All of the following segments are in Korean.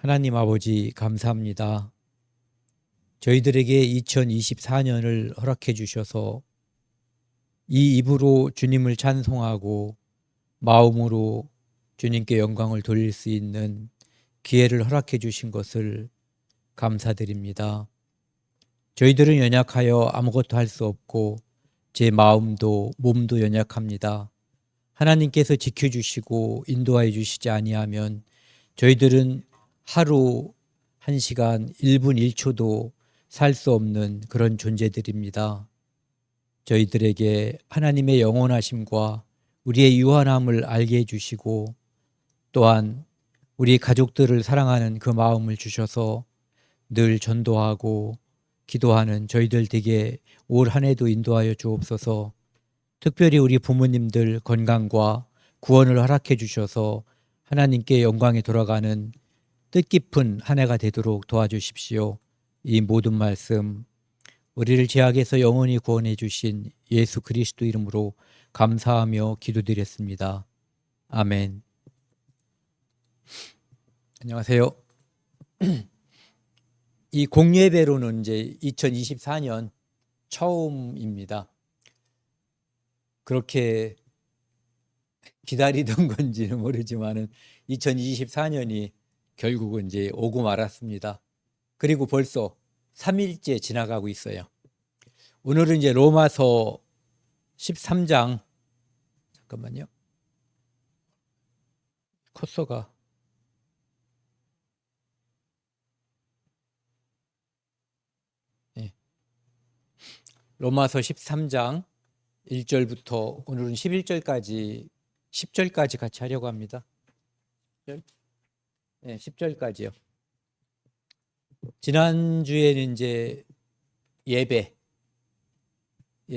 하나님 아버지 감사합니다. 저희들에게 2024년을 허락해 주셔서 이 입으로 주님을 찬송하고 마음으로 주님께 영광을 돌릴 수 있는 기회를 허락해 주신 것을 감사드립니다. 저희들은 연약하여 아무것도 할 수 없고 제 마음도 몸도 연약합니다. 하나님께서 지켜주시고 인도하여 주시지 아니하면 저희들은 하루 1시간 1분 1초도 살 수 없는 그런 존재들입니다. 저희들에게 하나님의 영원하심과 우리의 유한함을 알게 해주시고 또한 우리 가족들을 사랑하는 그 마음을 주셔서 늘 전도하고 기도하는 저희들 되게 올 한 해도 인도하여 주옵소서. 특별히 우리 부모님들 건강과 구원을 허락해 주셔서 하나님께 영광에 돌아가는 뜻깊은 한 해가 되도록 도와주십시오. 이 모든 말씀 우리를 죄악에서 영원히 구원해 주신 예수 그리스도 이름으로 감사하며 기도드렸습니다. 아멘. 안녕하세요. 이 공예배로는 이제 2024년 처음입니다. 그렇게 기다리던 건지는 모르지만은 2024년이 결국은 이제 오고 말았습니다. 그리고 벌써 3일째 지나가고 있어요. 오늘은 이제 로마서 13장 잠깐만요. 커서가 로마서 13장 1절부터 오늘은 11절까지 10절까지 같이 하려고 합니다. 10절까지요. 지난주에는 이제 예배에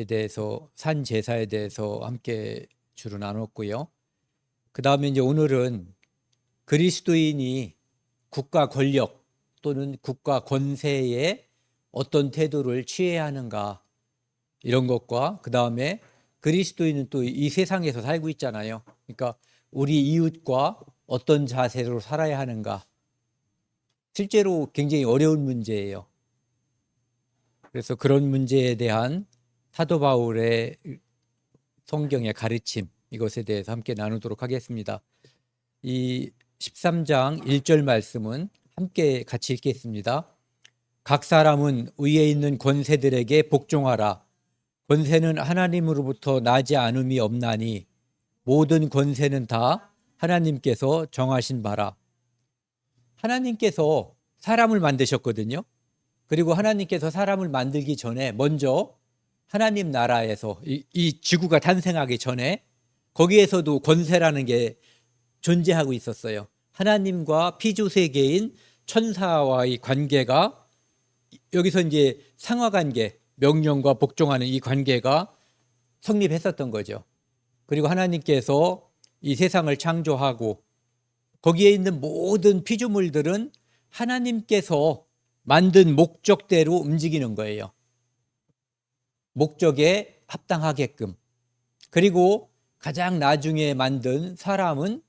대해서 산 제사에 대해서 함께 주로 나눴고요. 그 다음에 이제 오늘은 그리스도인이 국가 권력 또는 국가 권세에 어떤 태도를 취해야 하는가 이런 것과 그 다음에 그리스도인은 또 이 세상에서 살고 있잖아요. 그러니까 우리 이웃과 어떤 자세로 살아야 하는가. 실제로 굉장히 어려운 문제예요. 그래서 그런 문제에 대한 사도 바울의 성경의 가르침 이것에 대해서 함께 나누도록 하겠습니다. 이 13장 1절 말씀은 함께 같이 읽겠습니다. 각 사람은 위에 있는 권세들에게 복종하라. 권세는 하나님으로부터 나지 않음이 없나니 모든 권세는 다 하나님께서 정하신 바라. 하나님께서 사람을 만드셨거든요. 그리고 하나님께서 사람을 만들기 전에 먼저 하나님 나라에서 이 지구가 탄생하기 전에 거기에서도 권세라는 게 존재하고 있었어요. 하나님과 피조세계인 천사와의 관계가 여기서 이제 상하관계, 명령과 복종하는 이 관계가 성립했었던 거죠. 그리고 하나님께서 이 세상을 창조하고 거기에 있는 모든 피조물들은 하나님께서 만든 목적대로 움직이는 거예요. 목적에 합당하게끔. 그리고 가장 나중에 만든 사람은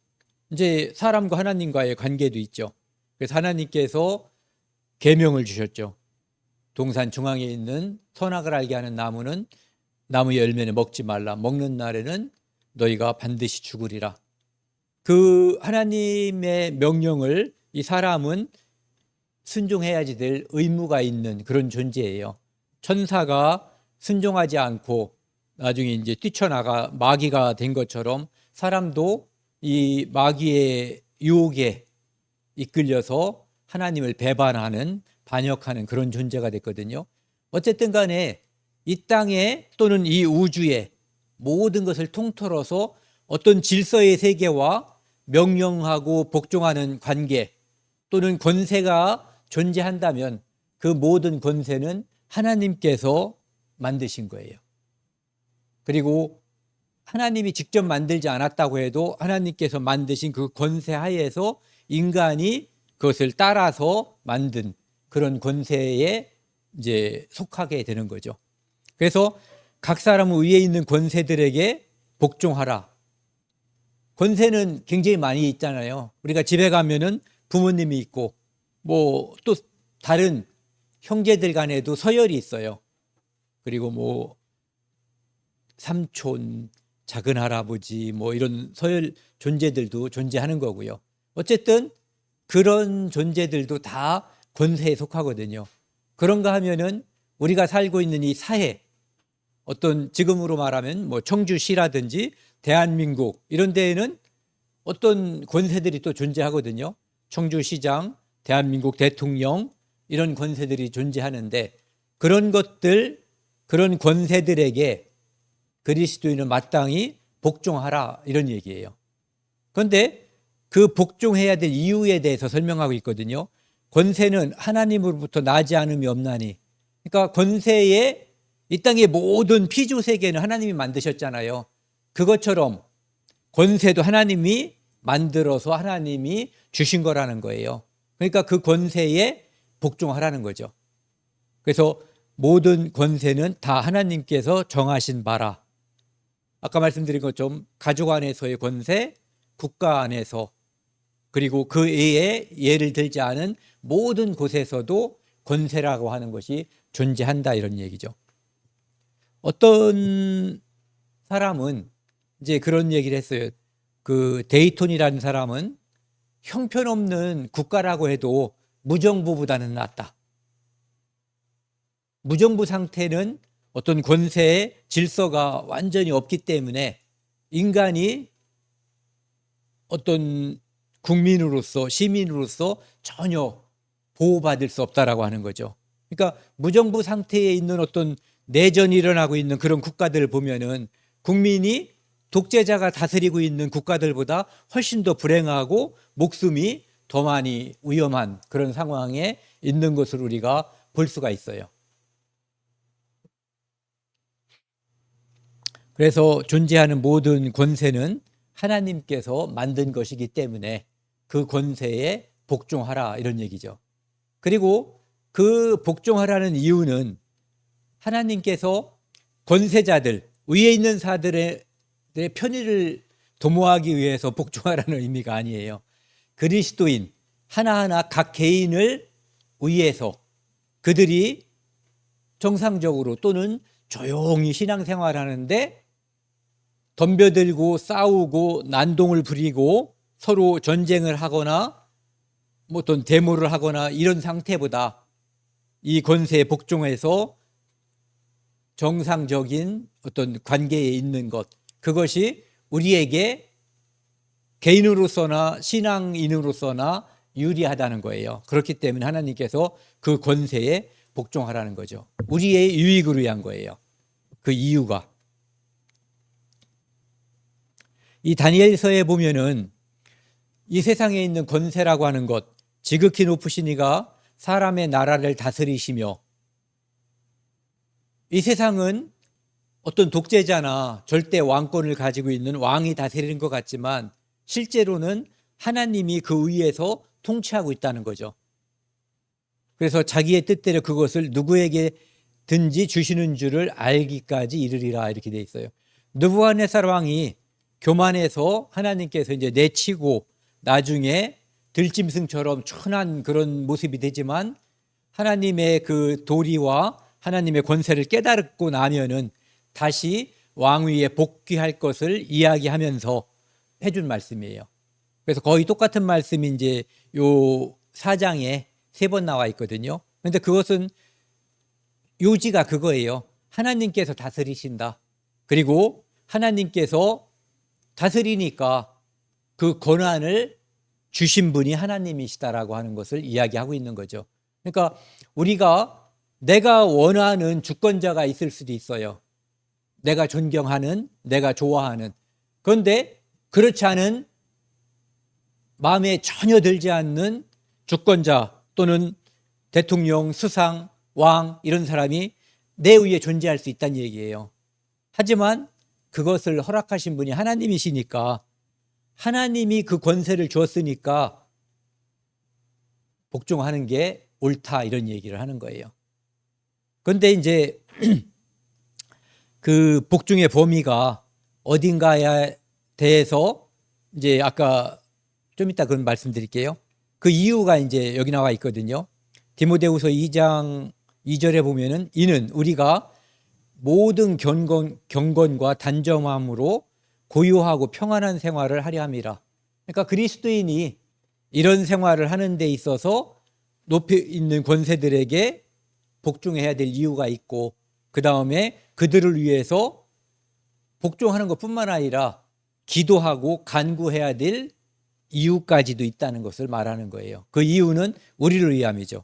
이제 사람과 하나님과의 관계도 있죠. 그래서 하나님께서 계명을 주셨죠. 동산 중앙에 있는 선악을 알게 하는 나무는 나무 열매는 먹지 말라. 먹는 날에는 너희가 반드시 죽으리라. 그 하나님의 명령을 이 사람은 순종해야지 될 의무가 있는 그런 존재예요. 천사가 순종하지 않고 나중에 이제 뛰쳐나가 마귀가 된 것처럼 사람도 이 마귀의 유혹에 이끌려서 하나님을 배반하는 반역하는 그런 존재가 됐거든요. 어쨌든 간에 이 땅에 또는 이 우주에 모든 것을 통틀어서 어떤 질서의 세계와 명령하고 복종하는 관계 또는 권세가 존재한다면 그 모든 권세는 하나님께서 만드신 거예요. 그리고 하나님이 직접 만들지 않았다고 해도 하나님께서 만드신 그 권세 하에서 인간이 그것을 따라서 만든 그런 권세에 이제 속하게 되는 거죠. 그래서 각 사람은 위에 있는 권세들에게 복종하라. 권세는 굉장히 많이 있잖아요. 우리가 집에 가면은 부모님이 있고 뭐 또 다른 형제들 간에도 서열이 있어요. 그리고 뭐 삼촌, 작은 할아버지 뭐 이런 서열 존재들도 존재하는 거고요. 어쨌든 그런 존재들도 다 권세에 속하거든요. 그런가 하면은 우리가 살고 있는 이 사회, 어떤 지금으로 말하면 뭐 청주시라든지 대한민국 이런 데에는 어떤 권세들이 또 존재하거든요. 청주시장, 대한민국 대통령 이런 권세들이 존재하는데 그런 것들, 그런 권세들에게 그리스도인은 마땅히 복종하라 이런 얘기예요. 그런데 그 복종해야 될 이유에 대해서 설명하고 있거든요. 권세는 하나님으로부터 나지 않음이 없나니. 그러니까 권세에 이 땅의 모든 피조 세계는 하나님이 만드셨잖아요. 그것처럼 권세도 하나님이 만들어서 하나님이 주신 거라는 거예요. 그러니까 그 권세에 복종하라는 거죠. 그래서 모든 권세는 다 하나님께서 정하신 바라. 아까 말씀드린 것처럼 가족 안에서의 권세, 국가 안에서, 그리고 그 외에 예를 들지 않은 모든 곳에서도 권세라고 하는 것이 존재한다 이런 얘기죠. 어떤 사람은 이제 그런 얘기를 했어요. 그 데이톤이라는 사람은 형편없는 국가라고 해도 무정부보다는 낫다. 무정부 상태는 어떤 권세의 질서가 완전히 없기 때문에 인간이 어떤 국민으로서, 시민으로서 전혀 보호받을 수 없다라고 하는 거죠. 그러니까 무정부 상태에 있는 어떤 내전이 일어나고 있는 그런 국가들을 보면은 국민이 독재자가 다스리고 있는 국가들보다 훨씬 더 불행하고 목숨이 더 많이 위험한 그런 상황에 있는 것을 우리가 볼 수가 있어요. 그래서 존재하는 모든 권세는 하나님께서 만든 것이기 때문에 그 권세에 복종하라 이런 얘기죠. 그리고 그 복종하라는 이유는 하나님께서 권세자들, 위에 있는 사들의 편의를 도모하기 위해서 복종하라는 의미가 아니에요. 그리스도인 하나하나 각 개인을 위해서 그들이 정상적으로 또는 조용히 신앙생활하는데 덤벼들고 싸우고 난동을 부리고 서로 전쟁을 하거나 뭐 어떤 데모를 하거나 이런 상태보다 이 권세에 복종해서 정상적인 어떤 관계에 있는 것, 그것이 우리에게 개인으로서나 신앙인으로서나 유리하다는 거예요. 그렇기 때문에 하나님께서 그 권세에 복종하라는 거죠. 우리의 유익을 위한 거예요. 그 이유가. 이 다니엘서에 보면은 이 세상에 있는 권세라고 하는 것, 지극히 높으신 이가 사람의 나라를 다스리시며, 이 세상은 어떤 독재자나 절대 왕권을 가지고 있는 왕이 다스리는 것 같지만 실제로는 하나님이 그 위에서 통치하고 있다는 거죠. 그래서 자기의 뜻대로 그것을 누구에게든지 주시는 줄을 알기까지 이르리라 이렇게 돼 있어요. 느부갓네살 왕이 교만해서 하나님께서 이제 내치고 나중에 들짐승처럼 천한 그런 모습이 되지만 하나님의 그 도리와 하나님의 권세를 깨달고 나면은 다시 왕위에 복귀할 것을 이야기하면서 해준 말씀이에요. 그래서 거의 똑같은 말씀이 이제 요 4장에 3번 나와 있거든요. 그런데 그것은 요지가 그거예요. 하나님께서 다스리신다. 그리고 하나님께서 다스리니까 그 권한을 주신 분이 하나님이시다라고 하는 것을 이야기하고 있는 거죠. 그러니까 우리가 내가 원하는 주권자가 있을 수도 있어요. 내가 존경하는, 내가 좋아하는. 그런데 그렇지 않은, 마음에 전혀 들지 않는 주권자 또는 대통령, 수상, 왕 이런 사람이 내 위에 존재할 수 있다는 얘기예요. 하지만 그것을 허락하신 분이 하나님이시니까, 하나님이 그 권세를 주었으니까 복종하는 게 옳다 이런 얘기를 하는 거예요. 그런데 이제 그 복종의 범위가 어딘가에 대해서 이제 아까 좀 이따 그런 말씀드릴게요. 그 이유가 이제 여기 나와 있거든요. 디모데후서 2장 2절에 보면은 이는 우리가 모든 경건과 단정함으로 고요하고 평안한 생활을 하려 함이라. 그러니까 그리스도인이 이런 생활을 하는 데 있어서 높이 있는 권세들에게 복종해야 될 이유가 있고, 그 다음에 그들을 위해서 복종하는 것뿐만 아니라 기도하고 간구해야 될 이유까지도 있다는 것을 말하는 거예요. 그 이유는 우리를 위함이죠.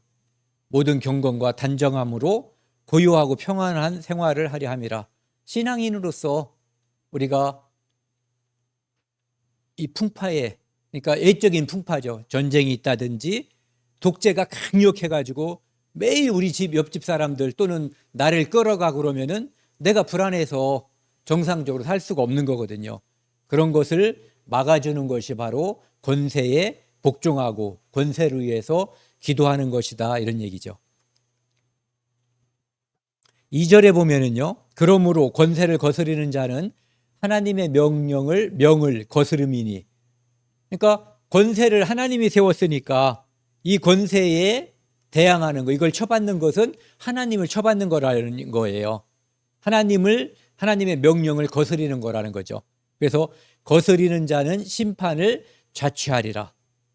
모든 경건과 단정함으로 고요하고 평안한 생활을 하려 함이라. 신앙인으로서 우리가 이 풍파에, 그러니까 애적인 풍파죠. 전쟁이 있다든지 독재가 강력해가지고 매일 우리 집 옆집 사람들 또는 나를 끌어가고 그러면은 내가 불안해서 정상적으로 살 수가 없는 거거든요. 그런 것을 막아주는 것이 바로 권세에 복종하고 권세를 위해서 기도하는 것이다, 이런 얘기죠. 2절에 보면은요, 그러므로 권세를 거스리는 자는 하나님의 명을 거스름이니. 그러니까 권세를 하나님이 세웠으니까 이 권세에 대항하는 거, 이걸 처받는 것은 하나님을 처받는 거라는 거예요. 하나님의 명령을 거스리는 거라는 거죠. 그래서 거스리는 자는 심판을 자취하리라.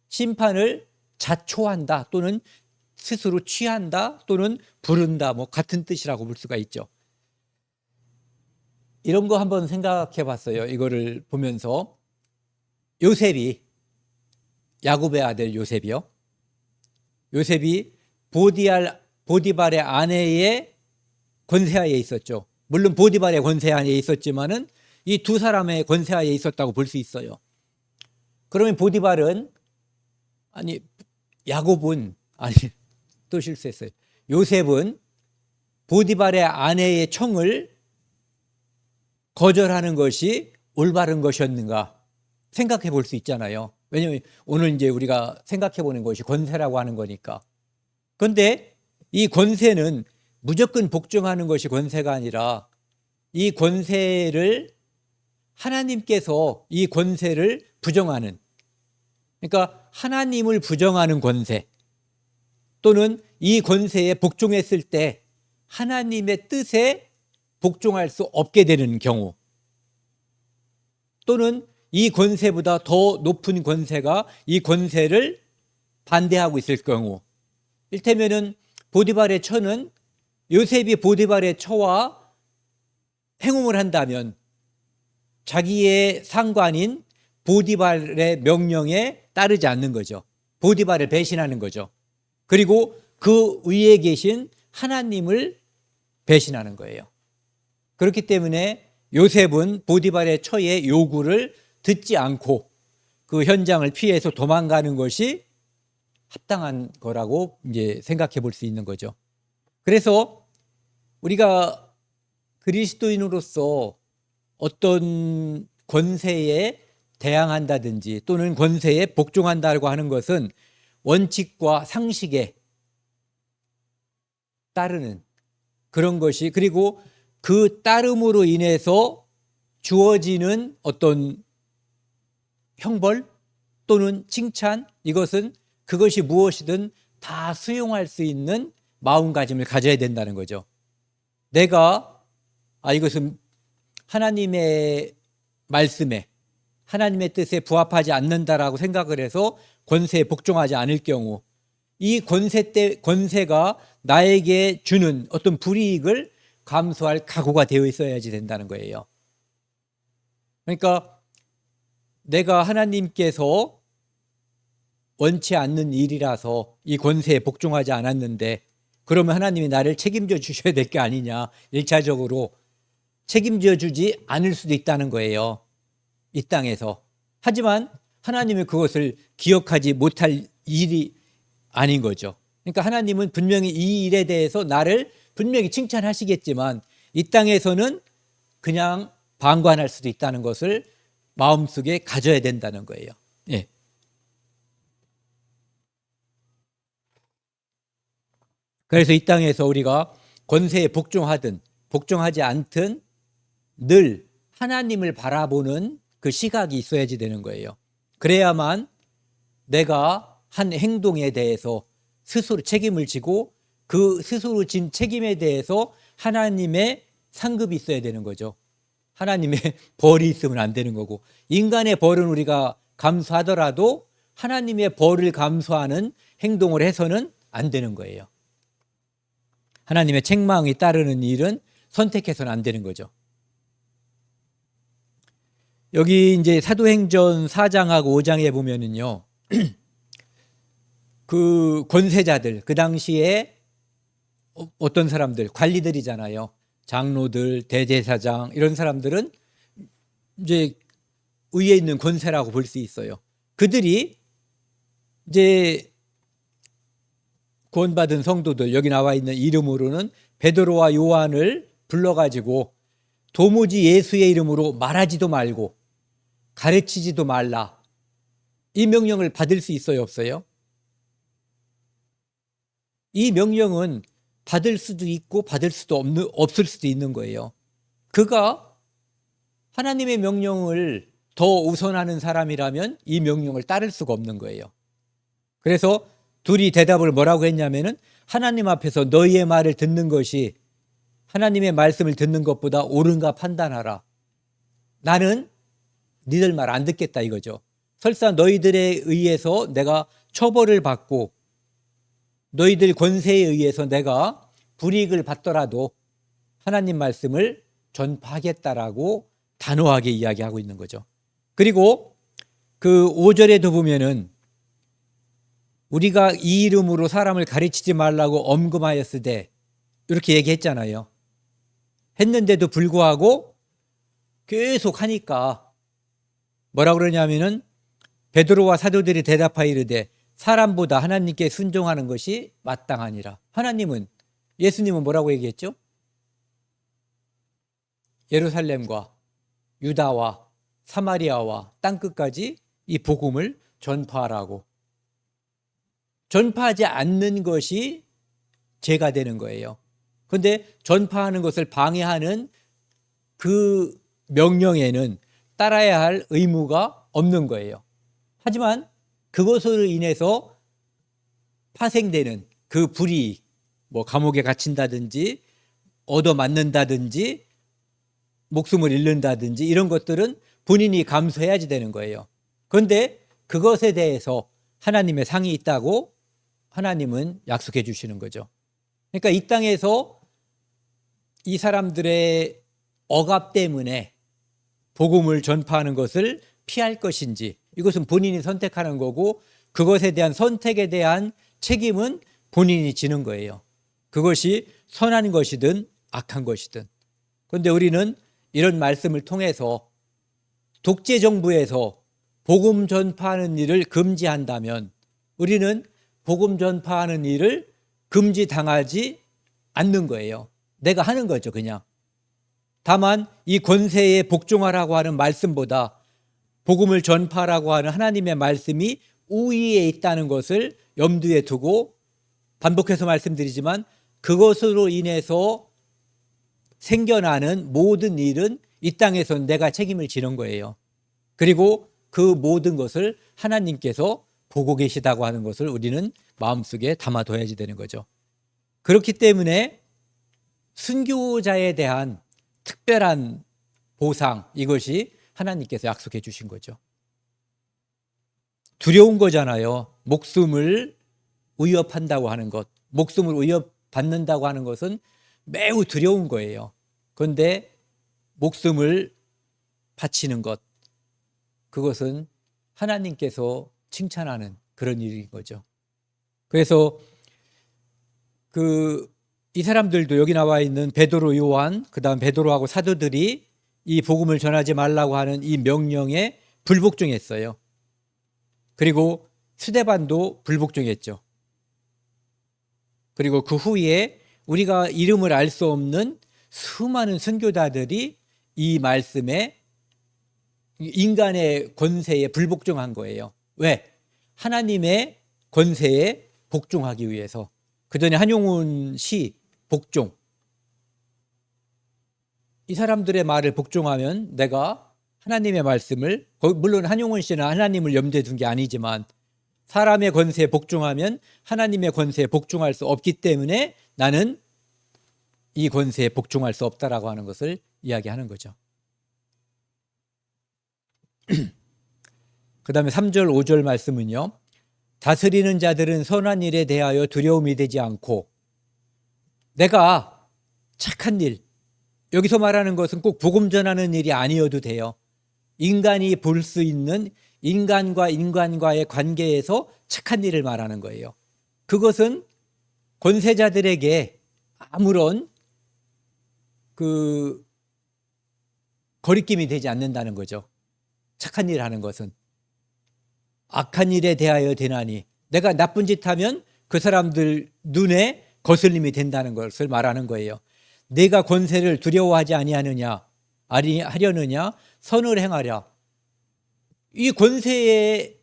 심판을 자초한다 또는 스스로 취한다 또는 부른다, 뭐 같은 뜻이라고 볼 수가 있죠. 이런 거 한번 생각해 봤어요. 이거를 보면서 요셉이, 야곱의 아들 요셉이요. 요셉이 보디발의 아내의 권세하에 있었죠. 물론 보디발의 권세하에 있었지만은 이 두 사람의 권세하에 있었다고 볼 수 있어요. 그러면 또 실수했어요. 요셉은 보디발의 아내의 청을 거절하는 것이 올바른 것이었는가 생각해 볼 수 있잖아요. 왜냐하면 오늘 이제 우리가 생각해 보는 것이 권세라고 하는 거니까. 그런데 이 권세는 무조건 복종하는 것이 권세가 아니라 이 권세를 하나님께서 이 권세를 부정하는, 그러니까 하나님을 부정하는 권세 또는 이 권세에 복종했을 때 하나님의 뜻에 복종할 수 없게 되는 경우, 또는 이 권세보다 더 높은 권세가 이 권세를 반대하고 있을 경우, 일테면은 보디발의 처는 요셉이 보디발의 처와 행음을 한다면 자기의 상관인 보디발의 명령에 따르지 않는 거죠. 보디발을 배신하는 거죠. 그리고 그 위에 계신 하나님을 배신하는 거예요. 그렇기 때문에 요셉은 보디발의 처의 요구를 듣지 않고 그 현장을 피해서 도망가는 것이 합당한 거라고 이제 생각해 볼 수 있는 거죠. 그래서 우리가 그리스도인으로서 어떤 권세에 대항한다든지 또는 권세에 복종한다고 하는 것은 원칙과 상식에 따르는 그런 것이, 그리고 그 따름으로 인해서 주어지는 어떤 형벌 또는 칭찬, 그것이 무엇이든 다 수용할 수 있는 마음가짐을 가져야 된다는 거죠. 내가 이것은 하나님의 말씀에, 하나님의 뜻에 부합하지 않는다라고 생각을 해서 권세에 복종하지 않을 경우, 이 권세가 나에게 주는 어떤 불이익을 감수할 각오가 되어 있어야지 된다는 거예요. 그러니까 내가 하나님께서 원치 않는 일이라서 이 권세에 복종하지 않았는데, 그러면 하나님이 나를 책임져 주셔야 될 게 아니냐, 1차적으로 책임져 주지 않을 수도 있다는 거예요, 이 땅에서. 하지만 하나님은 그것을 기억하지 못할 일이 아닌 거죠. 그러니까 하나님은 분명히 이 일에 대해서 나를 분명히 칭찬하시겠지만 이 땅에서는 그냥 방관할 수도 있다는 것을 마음속에 가져야 된다는 거예요. 예. 그래서 이 땅에서 우리가 권세에 복종하든 복종하지 않든 늘 하나님을 바라보는 그 시각이 있어야지 되는 거예요. 그래야만 내가 한 행동에 대해서 스스로 책임을 지고 그 스스로 진 책임에 대해서 하나님의 상급이 있어야 되는 거죠. 하나님의 벌이 있으면 안 되는 거고, 인간의 벌은 우리가 감수하더라도 하나님의 벌을 감수하는 행동을 해서는 안 되는 거예요. 하나님의 책망이 따르는 일은 선택해서는 안 되는 거죠. 여기 이제 사도행전 4장하고 5장에 보면은요, 그 권세자들, 그 당시에 어떤 사람들, 관리들이잖아요. 장로들, 대제사장, 이런 사람들은 이제 위에 있는 권세라고 볼 수 있어요. 그들이 이제 구원받은 성도들, 여기 나와 있는 이름으로는 베드로와 요한을 불러가지고 도무지 예수의 이름으로 말하지도 말고 가르치지도 말라, 이 명령을 받을 수 있어요, 없어요? 이 명령은 받을 수도 있고 받을 수도 없을 수도 있는 거예요. 그가 하나님의 명령을 더 우선하는 사람이라면 이 명령을 따를 수가 없는 거예요. 그래서 둘이 대답을 뭐라고 했냐면은, 하나님 앞에서 너희의 말을 듣는 것이 하나님의 말씀을 듣는 것보다 옳은가 판단하라. 나는 니들 말 안 듣겠다 이거죠. 설사 너희들에 의해서 내가 처벌을 받고 너희들 권세에 의해서 내가 불이익을 받더라도 하나님 말씀을 전파하겠다라고 단호하게 이야기하고 있는 거죠. 그리고 그 5절에도 보면은, 우리가 이 이름으로 사람을 가르치지 말라고 엄금하였을 때 이렇게 얘기했잖아요. 했는데도 불구하고 계속 하니까 뭐라고 그러냐면은, 베드로와 사도들이 대답하이르되 사람보다 하나님께 순종하는 것이 마땅하니라. 하나님은, 예수님은 뭐라고 얘기했죠? 예루살렘과 유다와 사마리아와 땅끝까지 이 복음을 전파하라고. 전파하지 않는 것이 죄가 되는 거예요. 그런데 전파하는 것을 방해하는 그 명령에는 따라야 할 의무가 없는 거예요. 하지만 그것으로 인해서 파생되는 그 불이익, 뭐 감옥에 갇힌다든지 얻어맞는다든지 목숨을 잃는다든지 이런 것들은 본인이 감수해야지 되는 거예요. 그런데 그것에 대해서 하나님의 상이 있다고 하나님은 약속해 주시는 거죠. 그러니까 이 땅에서 이 사람들의 억압 때문에 복음을 전파하는 것을 피할 것인지, 이것은 본인이 선택하는 거고 그것에 대한 선택에 대한 책임은 본인이 지는 거예요. 그것이 선한 것이든 악한 것이든. 그런데 우리는 이런 말씀을 통해서 독재 정부에서 복음 전파하는 일을 금지한다면 우리는 복음 전파하는 일을 금지당하지 않는 거예요. 내가 하는 거죠, 그냥. 다만 이 권세에 복종하라고 하는 말씀보다 복음을 전파하라고 하는 하나님의 말씀이 우위에 있다는 것을 염두에 두고, 반복해서 말씀드리지만 그것으로 인해서 생겨나는 모든 일은 이 땅에서 내가 책임을 지는 거예요. 그리고 그 모든 것을 하나님께서 보고 계시다고 하는 것을 우리는 마음속에 담아둬야지 되는 거죠. 그렇기 때문에 순교자에 대한 특별한 보상, 이것이 하나님께서 약속해 주신 거죠. 두려운 거잖아요. 목숨을 위협한다고 하는 것, 목숨을 위협받는다고 하는 것은 매우 두려운 거예요. 그런데 목숨을 바치는 것, 그것은 하나님께서 칭찬하는 그런 일인 거죠. 그래서 이 사람들도 여기 나와 있는 베드로, 요한, 그다음 베드로하고 사도들이 이 복음을 전하지 말라고 하는 이 명령에 불복종했어요. 그리고 스데반도 불복종했죠. 그리고 그 후에 우리가 이름을 알 수 없는 수많은 선교사들이 이 말씀에, 인간의 권세에 불복종한 거예요. 왜? 하나님의 권세에 복종하기 위해서. 그 전에 한용운 씨 복종. 이 사람들의 말을 복종하면 내가 하나님의 말씀을, 물론 한용운 씨는 하나님을 염두에 둔 게 아니지만 사람의 권세에 복종하면 하나님의 권세에 복종할 수 없기 때문에 나는 이 권세에 복종할 수 없다라고 하는 것을 이야기하는 거죠. 그 다음에 3절 5절 말씀은요, 다스리는 자들은 선한 일에 대하여 두려움이 되지 않고, 내가 착한 일, 여기서 말하는 것은 꼭 복음 전하는 일이 아니어도 돼요. 인간이 볼 수 있는 인간과 인간과의 관계에서 착한 일을 말하는 거예요. 그것은 권세자들에게 아무런 거리낌이 되지 않는다는 거죠. 착한 일을 하는 것은. 악한 일에 대하여 되나니, 내가 나쁜 짓 하면 그 사람들 눈에 거슬림이 된다는 것을 말하는 거예요. 내가 권세를 두려워하지 아니하느냐, 하려느냐, 선을 행하랴. 이 권세에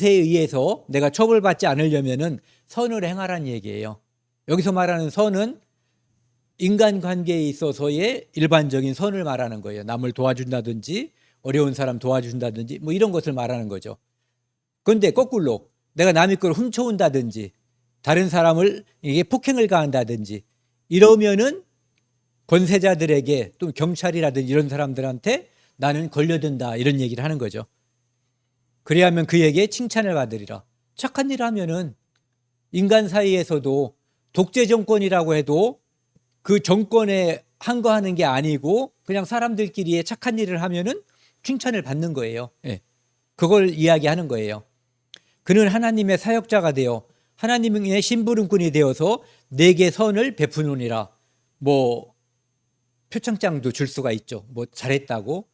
의해서 내가 처벌받지 않으려면은 선을 행하라는 얘기예요. 여기서 말하는 선은 인간관계에 있어서의 일반적인 선을 말하는 거예요. 남을 도와준다든지 어려운 사람 도와준다든지 뭐 이런 것을 말하는 거죠. 그런데 거꾸로 내가 남의 걸 훔쳐온다든지 다른 사람을 이게 폭행을 가한다든지 이러면은 권세자들에게 또 경찰이라든지 이런 사람들한테 나는 걸려든다 이런 얘기를 하는 거죠. 그래야면 그에게 칭찬을 받으리라. 착한 일 하면은 인간 사이에서도 독재 정권이라고 해도 그 정권에 항거하는 게 아니고 그냥 사람들끼리의 착한 일을 하면은 칭찬을 받는 거예요. 예. 그걸 이야기하는 거예요. 그는 하나님의 사역자가 되어 하나님의 심부름꾼이 되어서 내게 선을 베푸느니라. 뭐 표창장도 줄 수가 있죠. 뭐 잘했다고.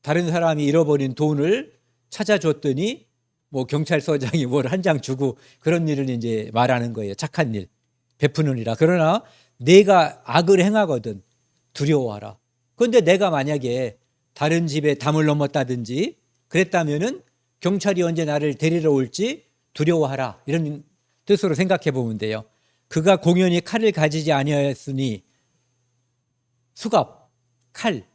다른 사람이 잃어버린 돈을 찾아줬더니 뭐 경찰서장이 뭘 한 장 주고 그런 일을 이제 말하는 거예요. 착한 일 베푸느니라. 그러나 내가 악을 행하거든 두려워하라. 그런데 내가 만약에 다른 집에 담을 넘었다든지 그랬다면은 경찰이 언제 나를 데리러 올지 두려워하라. 이런 뜻으로 생각해 보면 돼요. 그가 공연히 칼을 가지지 아니하였으니 수갑, 칼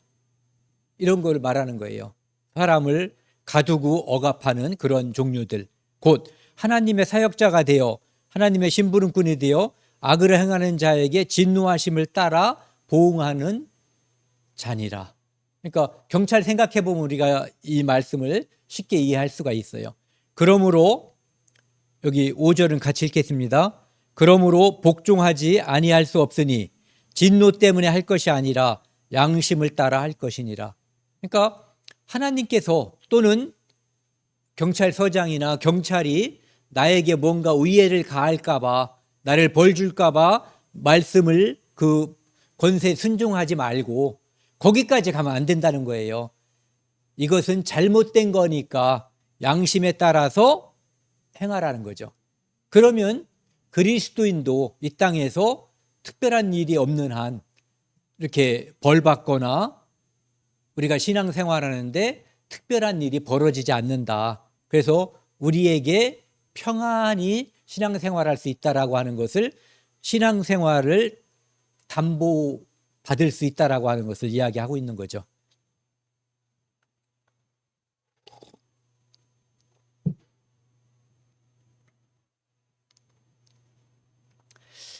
이런 걸 말하는 거예요. 사람을 가두고 억압하는 그런 종류들. 곧 하나님의 사역자가 되어 하나님의 심부름꾼이 되어 악을 행하는 자에게 진노하심을 따라 보응하는 자니라. 그러니까 경찰 생각해 보면 우리가 이 말씀을 쉽게 이해할 수가 있어요. 그러므로 여기 5절은 같이 읽겠습니다. 그러므로 복종하지 아니할 수 없으니 진노 때문에 할 것이 아니라 양심을 따라 할 것이니라. 그러니까 하나님께서 또는 경찰서장이나 경찰이 나에게 뭔가 위해를 가할까 봐 나를 벌 줄까 봐 말씀을 그 권세에 순종하지 말고 거기까지 가면 안 된다는 거예요. 이것은 잘못된 거니까 양심에 따라서 행하라는 거죠. 그러면 그리스도인도 이 땅에서 특별한 일이 없는 한 이렇게 벌 받거나 우리가 신앙생활하는데 특별한 일이 벌어지지 않는다. 그래서 우리에게 평안히 신앙생활할 수 있다라고 하는 것을 신앙생활을 담보받을 수 있다라고 하는 것을 이야기하고 있는 거죠.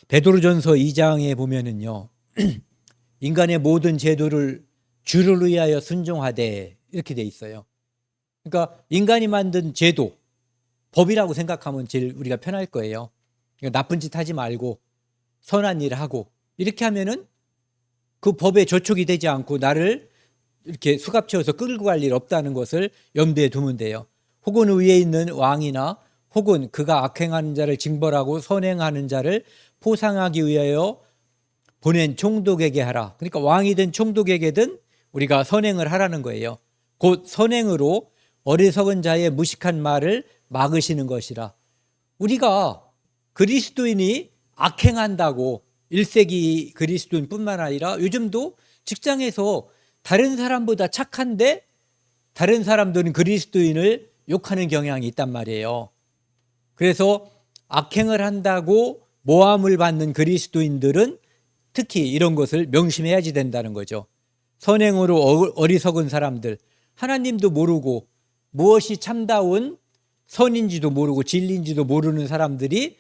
베드로전서 2장에 보면은요. 인간의 모든 제도를 주를 위하여 순종하되 이렇게 돼 있어요. 그러니까 인간이 만든 제도, 법이라고 생각하면 제일 우리가 편할 거예요. 그러니까 나쁜 짓 하지 말고 선한 일을 하고 이렇게 하면은 그 법에 저촉이 되지 않고 나를 이렇게 수갑채워서 끌고 갈 일 없다는 것을 염두에 두면 돼요. 혹은 위에 있는 왕이나 혹은 그가 악행하는 자를 징벌하고 선행하는 자를 포상하기 위하여 보낸 총독에게 하라. 그러니까 왕이든 총독에게든 우리가 선행을 하라는 거예요. 곧 선행으로 어리석은 자의 무식한 말을 막으시는 것이라. 우리가 그리스도인이 악행한다고 1세기 그리스도인뿐만 아니라 요즘도 직장에서 다른 사람보다 착한데 다른 사람들은 그리스도인을 욕하는 경향이 있단 말이에요. 그래서 악행을 한다고 모함을 받는 그리스도인들은 특히 이런 것을 명심해야지 된다는 거죠. 선행으로 어리석은 사람들, 하나님도 모르고 무엇이 참다운 선인지도 모르고 진리인지도 모르는 사람들이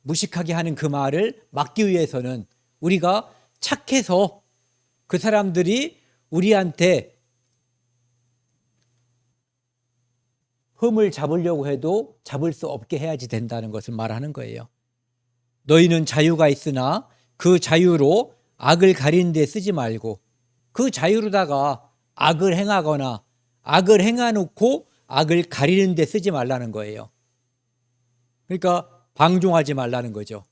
무식하게 하는 그 말을 막기 위해서는 우리가 착해서 그 사람들이 우리한테 흠을 잡으려고 해도 잡을 수 없게 해야지 된다는 것을 말하는 거예요. 너희는 자유가 있으나 그 자유로 악을 가리는 데 쓰지 말고 그 자유로다가 악을 행하거나 악을 행해놓고 악을 가리는 데 쓰지 말라는 거예요. 그러니까 방종하지 말라는 거죠.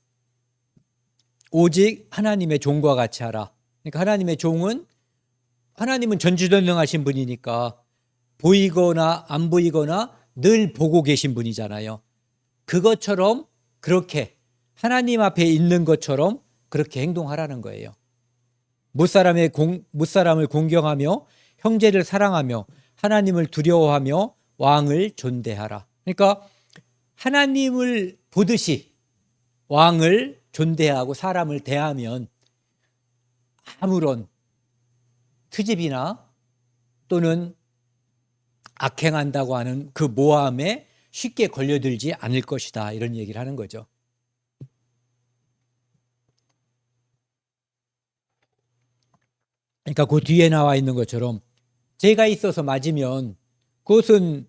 오직 하나님의 종과 같이 하라. 그러니까 하나님은 전지전능하신 분이니까 보이거나 안 보이거나 늘 보고 계신 분이잖아요. 그것처럼 그렇게 하나님 앞에 있는 것처럼 그렇게 행동하라는 거예요. 못사람을 공경하며 형제를 사랑하며 하나님을 두려워하며 왕을 존대하라. 그러니까 하나님을 보듯이 왕을 존대하고 사람을 대하면 아무런 트집이나 또는 악행한다고 하는 그 모함에 쉽게 걸려들지 않을 것이다, 이런 얘기를 하는 거죠. 그러니까 그 뒤에 나와 있는 것처럼 죄가 있어서 맞으면 그것은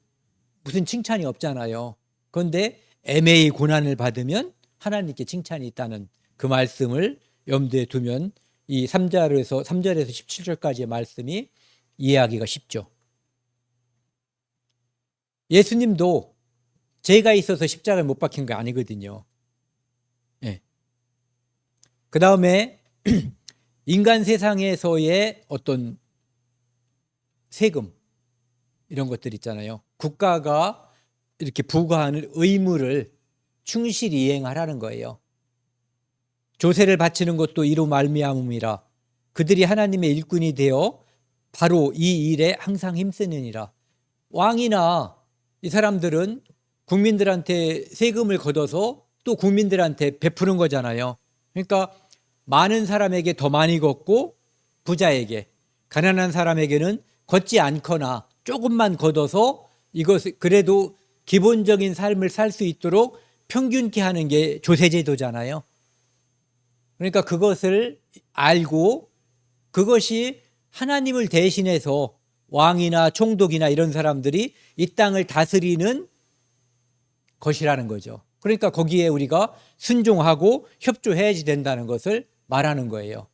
무슨 칭찬이 없잖아요. 그런데 애매히 고난을 받으면 하나님께 칭찬이 있다는 그 말씀을 염두에 두면 이 3절에서 17절까지의 말씀이 이해하기가 쉽죠. 예수님도 죄가 있어서 십자가에 못 박힌 게 아니거든요. 네. 그 다음에 인간 세상에서의 어떤 세금 이런 것들 있잖아요. 국가가 이렇게 부과하는 의무를 충실히 이행하라는 거예요. 조세를 바치는 것도 이로 말미암음이라. 그들이 하나님의 일꾼이 되어 바로 이 일에 항상 힘쓰느니라. 왕이나 이 사람들은 국민들한테 세금을 걷어서 또 국민들한테 베푸는 거잖아요. 그러니까 많은 사람에게 더 많이 걷고 부자에게, 가난한 사람에게는 걷지 않거나 조금만 걷어서 이것을 그래도 기본적인 삶을 살 수 있도록 평균케 하는 게 조세제도잖아요. 그러니까 그것을 알고 그것이 하나님을 대신해서 왕이나 총독이나 이런 사람들이 이 땅을 다스리는 것이라는 거죠. 그러니까 거기에 우리가 순종하고 협조해야지 된다는 것을 말하는 거예요.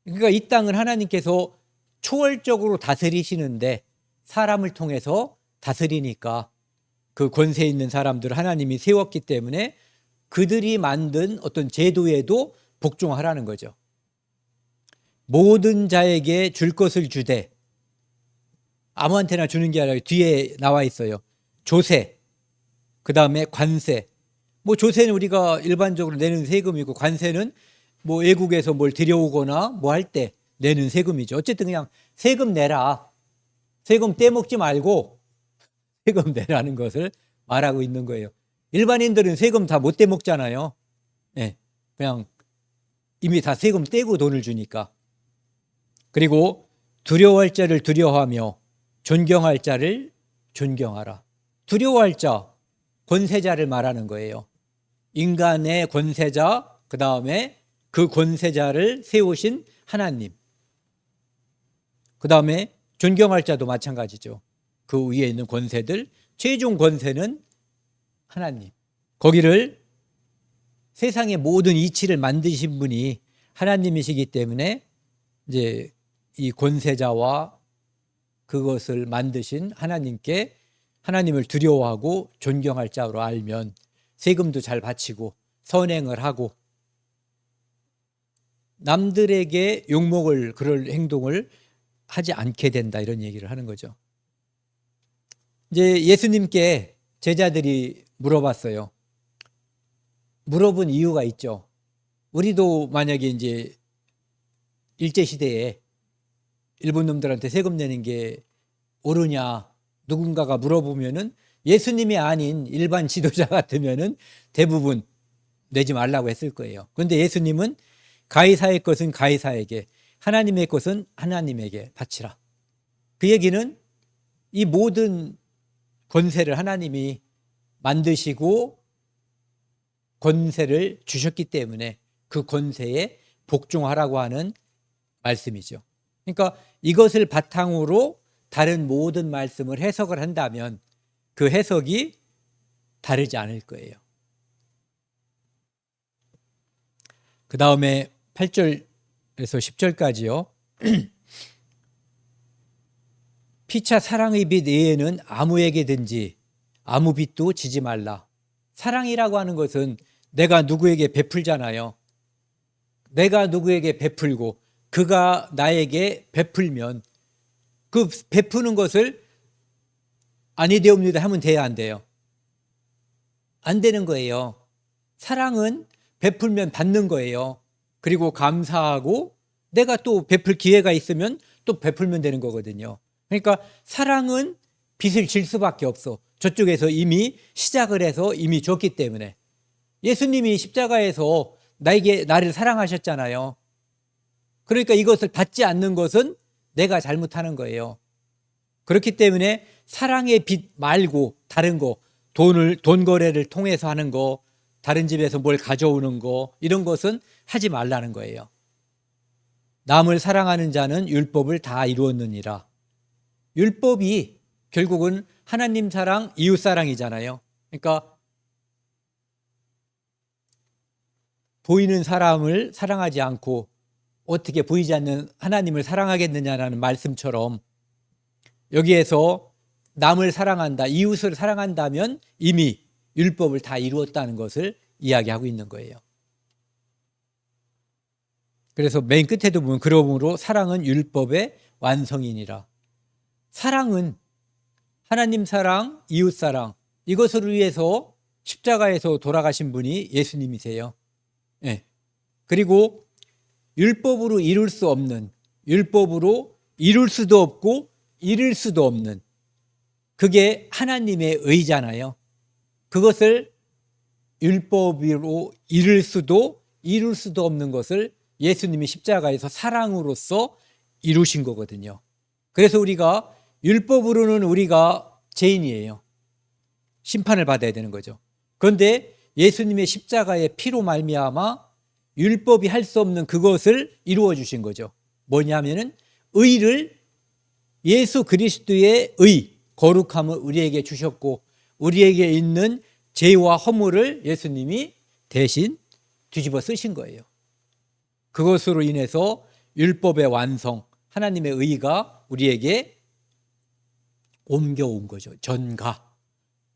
그러니까 이 땅을 하나님께서 초월적으로 다스리시는데 사람을 통해서 다스리니까 그 권세 있는 사람들을 하나님이 세웠기 때문에 그들이 만든 어떤 제도에도 복종하라는 거죠. 모든 자에게 줄 것을 주되, 아무한테나 주는 게 아니라 뒤에 나와 있어요. 조세, 그 다음에 관세. 뭐 조세는 우리가 일반적으로 내는 세금이고 관세는 뭐 외국에서 뭘 들여오거나 뭐 할 때 내는 세금이죠. 어쨌든 그냥 세금 내라. 세금 떼먹지 말고 세금 내라는 것을 말하고 있는 거예요. 일반인들은 세금 다 못 떼먹잖아요. 네, 그냥 이미 다 세금 떼고 돈을 주니까. 그리고 두려워할 자를 두려워하며 존경할 자를 존경하라. 두려워할 자, 권세자를 말하는 거예요. 인간의 권세자, 그 다음에 그 권세자를 세우신 하나님. 그 다음에 존경할 자도 마찬가지죠. 그 위에 있는 권세들, 최종 권세는 하나님. 거기를 세상의 모든 이치를 만드신 분이 하나님이시기 때문에 이제 이 권세자와 그것을 만드신 하나님께 하나님을 두려워하고 존경할 자로 알면 세금도 잘 바치고 선행을 하고 남들에게 욕먹을 그럴 행동을 하지 않게 된다, 이런 얘기를 하는 거죠. 이제 예수님께 제자들이 물어봤어요. 물어본 이유가 있죠. 우리도 만약에 이제 일제시대에 일본 놈들한테 세금 내는 게 옳으냐 누군가가 물어보면은 예수님이 아닌 일반 지도자 같으면은 대부분 내지 말라고 했을 거예요. 그런데 예수님은 가이사의 것은 가이사에게, 하나님의 것은 하나님에게 바치라. 그 얘기는 이 모든 권세를 하나님이 만드시고 권세를 주셨기 때문에 그 권세에 복종하라고 하는 말씀이죠. 그러니까 이것을 바탕으로 다른 모든 말씀을 해석을 한다면 그 해석이 다르지 않을 거예요. 그 다음에 8절에서 10절까지요. 피차 사랑의 빛 외에는 아무에게든지 아무 빛도 지지 말라. 사랑이라고 하는 것은 내가 누구에게 베풀잖아요. 내가 누구에게 베풀고 그가 나에게 베풀면 그 베푸는 것을 아니 되옵니다 하면 돼야 안 돼요? 안 되는 거예요. 사랑은 베풀면 받는 거예요. 그리고 감사하고 내가 또 베풀 기회가 있으면 또 베풀면 되는 거거든요. 그러니까 사랑은 빚을 질 수밖에 없어. 저쪽에서 이미 시작을 해서 이미 줬기 때문에. 예수님이 십자가에서 나를 사랑하셨잖아요. 그러니까 이것을 받지 않는 것은 내가 잘못하는 거예요. 그렇기 때문에 사랑의 빚 말고 다른 거, 돈 거래를 통해서 하는 거, 다른 집에서 뭘 가져오는 거, 이런 것은 하지 말라는 거예요. 남을 사랑하는 자는 율법을 다 이루었느니라. 율법이 결국은 하나님 사랑, 이웃 사랑이잖아요. 그러니까 보이는 사람을 사랑하지 않고 어떻게 보이지 않는 하나님을 사랑하겠느냐라는 말씀처럼 여기에서 남을 사랑한다, 이웃을 사랑한다면 이미 율법을 다 이루었다는 것을 이야기하고 있는 거예요. 그래서 맨 끝에도 보면 그러므로 사랑은 율법의 완성이니라. 사랑은 하나님 사랑, 이웃 사랑, 이것을 위해서 십자가에서 돌아가신 분이 예수님이세요. 네. 그리고 율법으로 이룰 수 없는, 율법으로 이룰 수도 없고 이룰 수도 없는, 그게 하나님의 의잖아요. 그것을 율법으로 이룰 수도 이룰 수도 없는 것을 예수님이 십자가에서 사랑으로서 이루신 거거든요. 그래서 우리가 율법으로는 우리가 죄인이에요. 심판을 받아야 되는 거죠. 그런데 예수님의 십자가의 피로 말미암아 율법이 할 수 없는 그것을 이루어 주신 거죠. 뭐냐면은 의를, 예수 그리스도의 의, 거룩함을 우리에게 주셨고 우리에게 있는 죄와 허물을 예수님이 대신 뒤집어 쓰신 거예요. 그것으로 인해서 율법의 완성, 하나님의 의가 우리에게 옮겨온 거죠. 전가.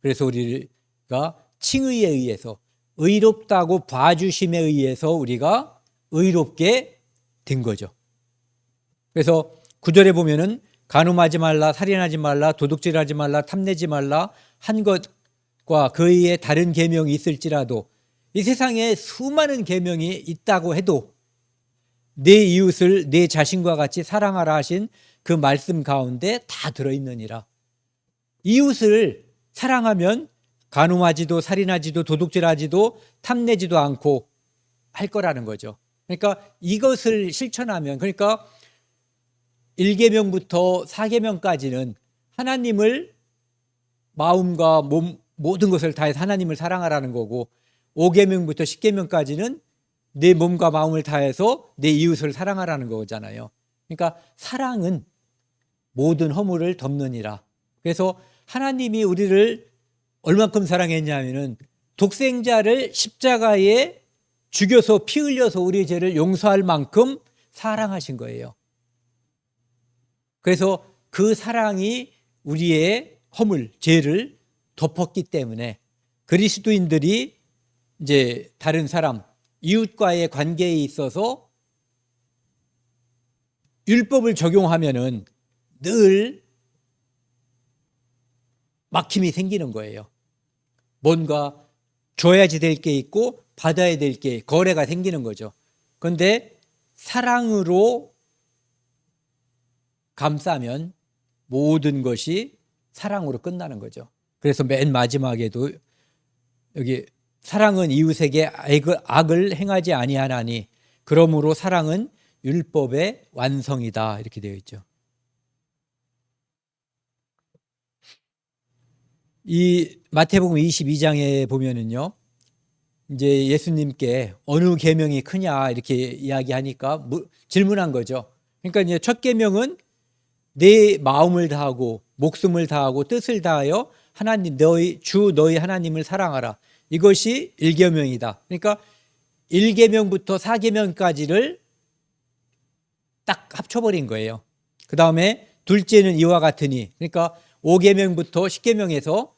그래서 우리가 칭의에 의해서, 의롭다고 봐주심에 의해서 우리가 의롭게 된 거죠. 그래서 9절에 보면은 간음하지 말라, 살인하지 말라, 도둑질하지 말라, 탐내지 말라 한 것과 그 외에 다른 계명이 있을지라도, 이 세상에 수많은 계명이 있다고 해도 내 이웃을 내 자신과 같이 사랑하라 하신 그 말씀 가운데 다 들어있느니라. 이웃을 사랑하면 간음하지도 살인하지도 도둑질하지도 탐내지도 않고 할 거라는 거죠. 그러니까 이것을 실천하면, 그러니까 1계명부터 4계명까지는 하나님을 마음과 몸 모든 것을 다해서 하나님을 사랑하라는 거고, 5계명부터 10계명까지는 내 몸과 마음을 다해서 내 이웃을 사랑하라는 거잖아요. 그러니까 사랑은 모든 허물을 덮느니라. 그래서 하나님이 우리를 얼만큼 사랑했냐면은 독생자를 십자가에 죽여서 피 흘려서 우리의 죄를 용서할 만큼 사랑하신 거예요. 그래서 그 사랑이 우리의 허물, 죄를 덮었기 때문에 그리스도인들이 이제 다른 사람, 이웃과의 관계에 있어서 율법을 적용하면은 늘 막힘이 생기는 거예요. 뭔가 줘야지 될 게 있고 받아야 될 게, 거래가 생기는 거죠. 그런데 사랑으로 감싸면 모든 것이 사랑으로 끝나는 거죠. 그래서 맨 마지막에도 여기 사랑은 이웃에게 악을 행하지 아니하나니 그러므로 사랑은 율법의 완성이다, 이렇게 되어 있죠. 이 마태복음 22장에 보면은요, 이제 예수님께 어느 계명이 크냐 이렇게 이야기하니까 질문한 거죠. 그러니까 이제 첫 계명은 내 마음을 다하고 목숨을 다하고 뜻을 다하여 하나님 너희 하나님을 사랑하라. 이것이 1계명이다. 그러니까 1계명부터 4계명까지를 딱 합쳐버린 거예요. 그 다음에 둘째는 이와 같으니, 그러니까 5계명부터 10계명에서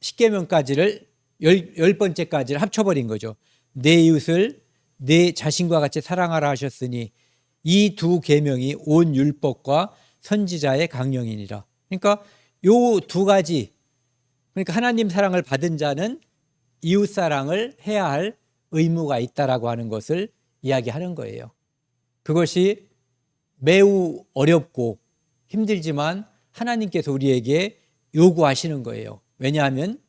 10계명까지를 10번째까지를 합쳐버린 거죠. 내 이웃을 내 자신과 같이 사랑하라 하셨으니 이 두 계명이 온 율법과 선지자의 강령이니라. 그러니까 요 두 가지, 그러니까 하나님 사랑을 받은 자는 이웃 사랑을 해야 할 의무가 있다라고 하는 것을 이야기하는 거예요. 그것이 매우 어렵고 힘들지만 하나님께서 우리에게 요구하시는 거예요. 왜냐하면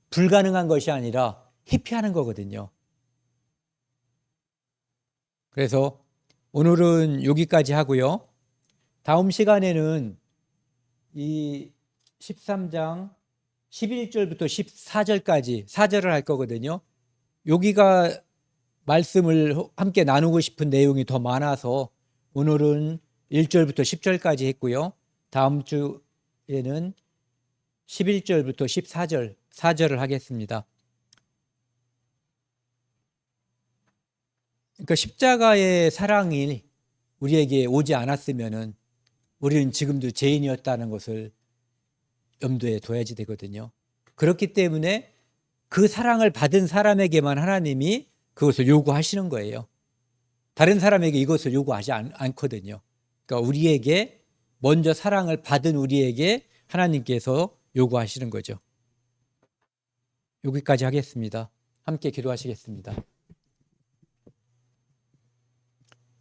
불가능한 것이 아니라 회피하는 거거든요. 그래서 오늘은 여기까지 하고요. 다음 시간에는 이 13장 11절부터 14절까지 4절을 할 거거든요. 여기가 말씀을 함께 나누고 싶은 내용이 더 많아서 오늘은 1절부터 10절까지 했고요. 다음 주에는 11절부터 14절, 4절을 하겠습니다. 그러니까 십자가의 사랑이 우리에게 오지 않았으면은 우리는 지금도 죄인이었다는 것을 염두에 둬야지 되거든요. 그렇기 때문에 그 사랑을 받은 사람에게만 하나님이 그것을 요구하시는 거예요. 다른 사람에게 이것을 요구하지 않거든요. 그러니까 우리에게 먼저 사랑을 받은 우리에게 하나님께서 요구하시는 거죠. 여기까지 하겠습니다. 함께 기도하시겠습니다.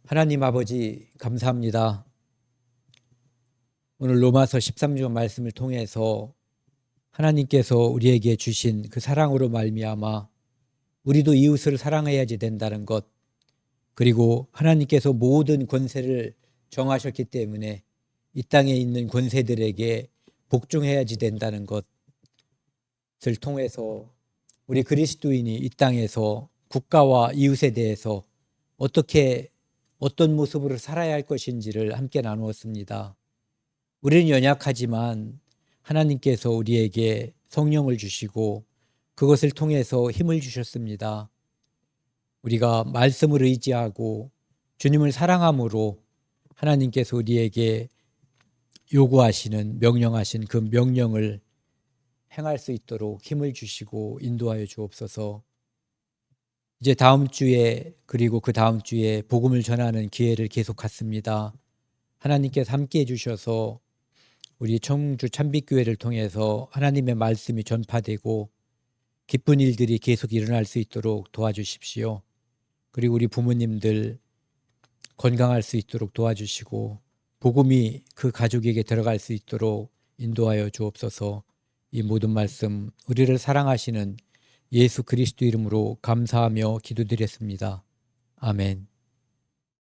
하나님 아버지 감사합니다. 오늘 로마서 13장 말씀을 통해서 하나님께서 우리에게 주신 그 사랑으로 말미암아 우리도 이웃을 사랑해야지 된다는 것, 그리고 하나님께서 모든 권세를 정하셨기 때문에 이 땅에 있는 권세들에게 복종해야지 된다는 것을 통해서 우리 그리스도인이 이 땅에서 국가와 이웃에 대해서 어떤 모습으로 살아야 할 것인지를 함께 나누었습니다. 우리는 연약하지만 하나님께서 우리에게 성령을 주시고 그것을 통해서 힘을 주셨습니다. 우리가 말씀을 의지하고 주님을 사랑함으로 하나님께서 우리에게 요구하시는 명령하신 그 명령을 행할 수 있도록 힘을 주시고 인도하여 주옵소서. 이제 다음 주에 그리고 그 다음 주에 복음을 전하는 기회를 계속 갖습니다. 하나님께서 함께해 주셔서 우리 청주 참빛교회를 통해서 하나님의 말씀이 전파되고 기쁜 일들이 계속 일어날 수 있도록 도와주십시오. 그리고 우리 부모님들 건강할 수 있도록 도와주시고 복음이 그 가족에게 들어갈 수 있도록 인도하여 주옵소서. 이 모든 말씀 우리를 사랑하시는 예수 그리스도 이름으로 감사하며 기도드렸습니다. 아멘.